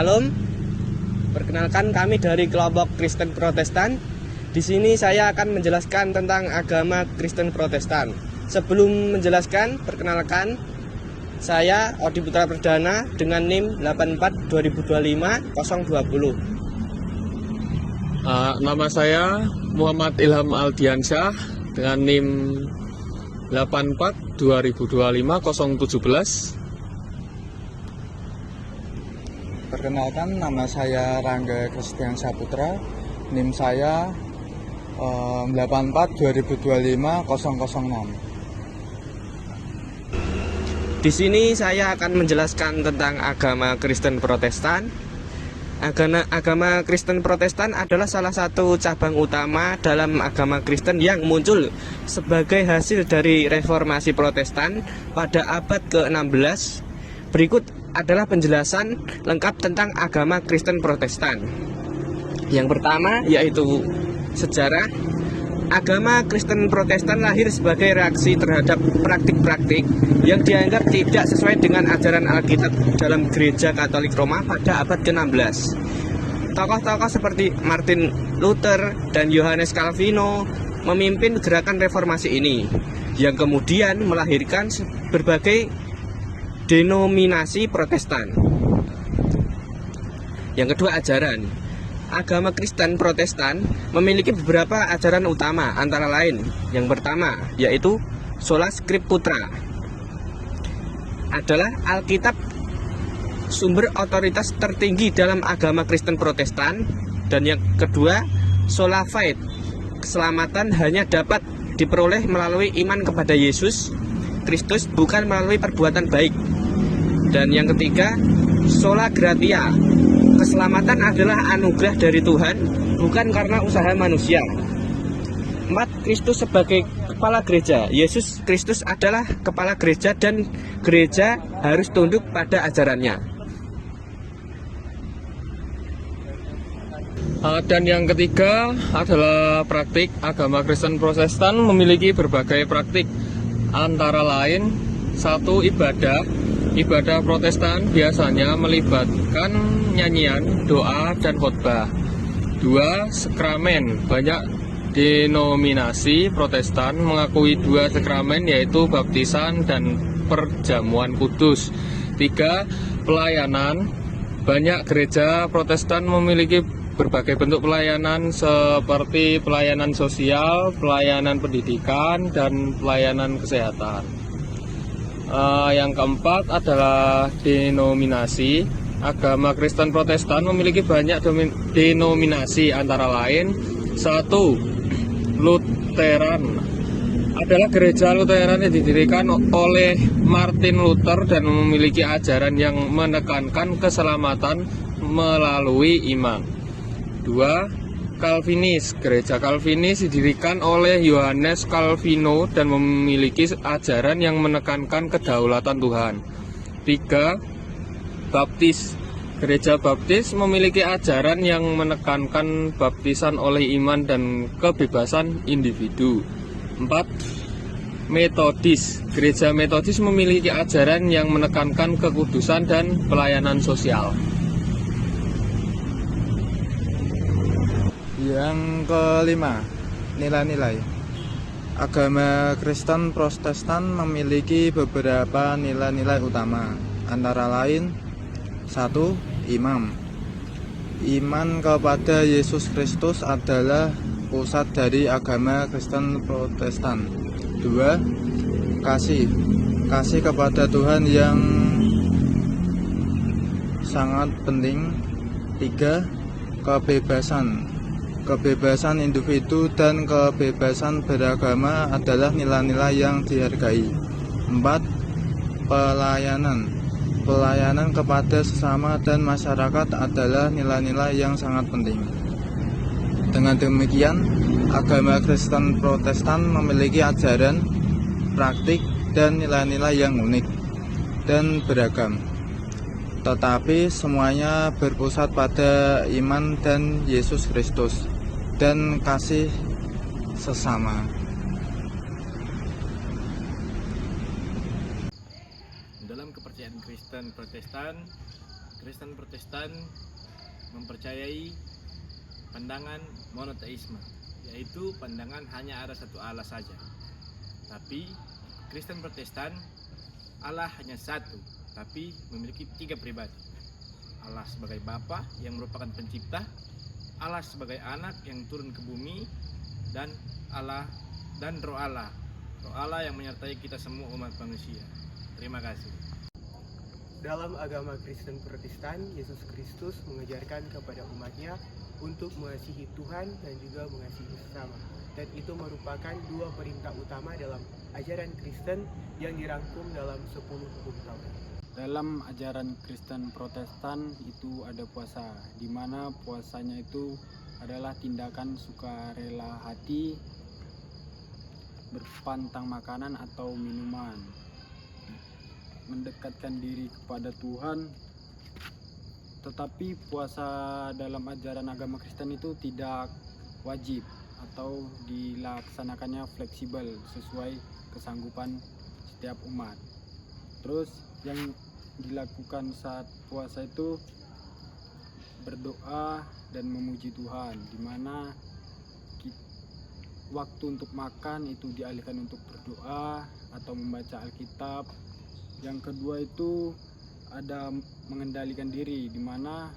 Salam, perkenalkan kami dari kelompok Kristen Protestan. Di sini saya akan menjelaskan tentang agama Kristen Protestan. Sebelum menjelaskan, perkenalkan saya Odi Putra Perdana dengan NIM 842025-020. Nama saya Muhammad Ilham Aldiansyah dengan NIM 842025-017. Perkenalkan, nama saya Rangga Kristian Saputra, NIM saya 842025-006. Di sini saya akan menjelaskan tentang agama Kristen Protestan. Agama Kristen Protestan adalah salah satu cabang utama dalam agama Kristen yang muncul sebagai hasil dari reformasi Protestan pada abad ke-16. Berikut adalah penjelasan lengkap tentang agama Kristen Protestan. Yang pertama yaitu sejarah. Agama Kristen Protestan lahir sebagai reaksi terhadap praktik-praktik yang dianggap tidak sesuai dengan ajaran Alkitab dalam Gereja Katolik Roma pada abad ke-16. Tokoh-tokoh seperti Martin Luther dan Yohanes Calvino memimpin gerakan reformasi ini, yang kemudian melahirkan berbagai denominasi Protestan. Yang kedua, ajaran. Agama Kristen Protestan memiliki beberapa ajaran utama, antara lain yang pertama yaitu Sola Scriptura, adalah Alkitab sumber otoritas tertinggi dalam agama Kristen Protestan. Dan yang kedua, Sola Fide, keselamatan hanya dapat diperoleh melalui iman kepada Yesus Kristus, bukan melalui perbuatan baik. Dan yang ketiga, Sola Gratia, keselamatan adalah anugerah dari Tuhan, bukan karena usaha manusia. 4. Kristus sebagai kepala gereja. Yesus Kristus adalah kepala gereja dan gereja harus tunduk pada ajarannya. Dan yang ketiga adalah praktik. Agama Kristen Protestan memiliki berbagai praktik, antara lain 1. Ibadah. Ibadah Protestan biasanya melibatkan nyanyian, doa, dan khotbah. 2. Sakramen. Banyak denominasi Protestan mengakui 2 sakramen, yaitu baptisan dan perjamuan kudus. 3. Pelayanan. Banyak gereja Protestan memiliki berbagai bentuk pelayanan seperti pelayanan sosial, pelayanan pendidikan, dan pelayanan kesehatan. Yang keempat adalah denominasi. Agama Kristen Protestan memiliki banyak denominasi, antara lain 1. Lutheran, adalah gereja Lutheran yang didirikan oleh Martin Luther dan memiliki ajaran yang menekankan keselamatan melalui iman. 2. Calvinis, gereja Calvinis didirikan oleh Yohanes Calvino dan memiliki ajaran yang menekankan kedaulatan Tuhan. 3. Baptis, gereja Baptis memiliki ajaran yang menekankan baptisan oleh iman dan kebebasan individu. 4. Metodis, gereja Metodis memiliki ajaran yang menekankan kekudusan dan pelayanan sosial. Yang kelima, nilai-nilai. Agama Kristen Protestan memiliki beberapa nilai-nilai utama, antara lain 1. Iman. Iman kepada Yesus Kristus adalah pusat dari agama Kristen Protestan. 2. Kasih. Kasih kepada Tuhan yang sangat penting. 3. Kebebasan. Kebebasan individu dan kebebasan beragama adalah nilai-nilai yang dihargai. 4. Pelayanan. Pelayanan kepada sesama dan masyarakat adalah nilai-nilai yang sangat penting. Dengan demikian, agama Kristen Protestan memiliki ajaran, praktik, dan nilai-nilai yang unik dan beragam. Tetapi semuanya berpusat pada iman dan Yesus Kristus dan kasih sesama. Dalam kepercayaan Kristen Protestan, Kristen Protestan mempercayai pandangan monoteisme, yaitu pandangan hanya ada satu Allah saja. Tapi Kristen Protestan, Allah hanya satu, tapi memiliki 3 pribadi. Allah sebagai Bapa yang merupakan pencipta, Allah sebagai anak yang turun ke bumi, dan Roh Allah. Roh Allah yang menyertai kita semua umat manusia. Terima kasih. Dalam agama Kristen Protestan, Yesus Kristus mengajarkan kepada umatnya untuk mengasihi Tuhan dan juga mengasihi sesama. Dan itu merupakan 2 perintah utama dalam ajaran Kristen yang dirangkum dalam 10 hukum Taurat. Dalam ajaran Kristen Protestan itu ada puasa, di mana puasanya itu adalah tindakan sukarela hati berpantang makanan atau minuman, mendekatkan diri kepada Tuhan. Tetapi puasa dalam ajaran agama Kristen itu tidak wajib atau dilaksanakannya fleksibel sesuai kesanggupan setiap umat. Terus yang dilakukan saat puasa itu berdoa dan memuji Tuhan, di mana waktu untuk makan itu dialihkan untuk berdoa atau membaca Alkitab. Yang kedua itu ada mengendalikan diri, di mana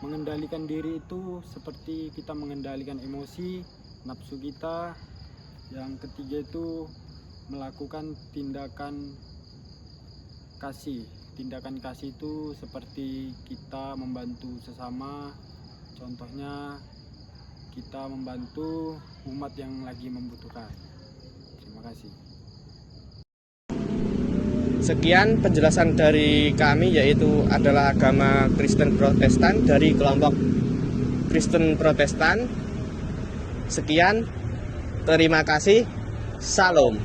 mengendalikan diri itu seperti kita mengendalikan emosi, nafsu kita. Yang ketiga itu melakukan tindakan kasih. Tindakan kasih itu seperti kita membantu sesama, contohnya kita membantu umat yang lagi membutuhkan. Terima kasih. Sekian penjelasan dari kami, yaitu adalah agama Kristen Protestan dari kelompok Kristen Protestan. Sekian, terima kasih, salam.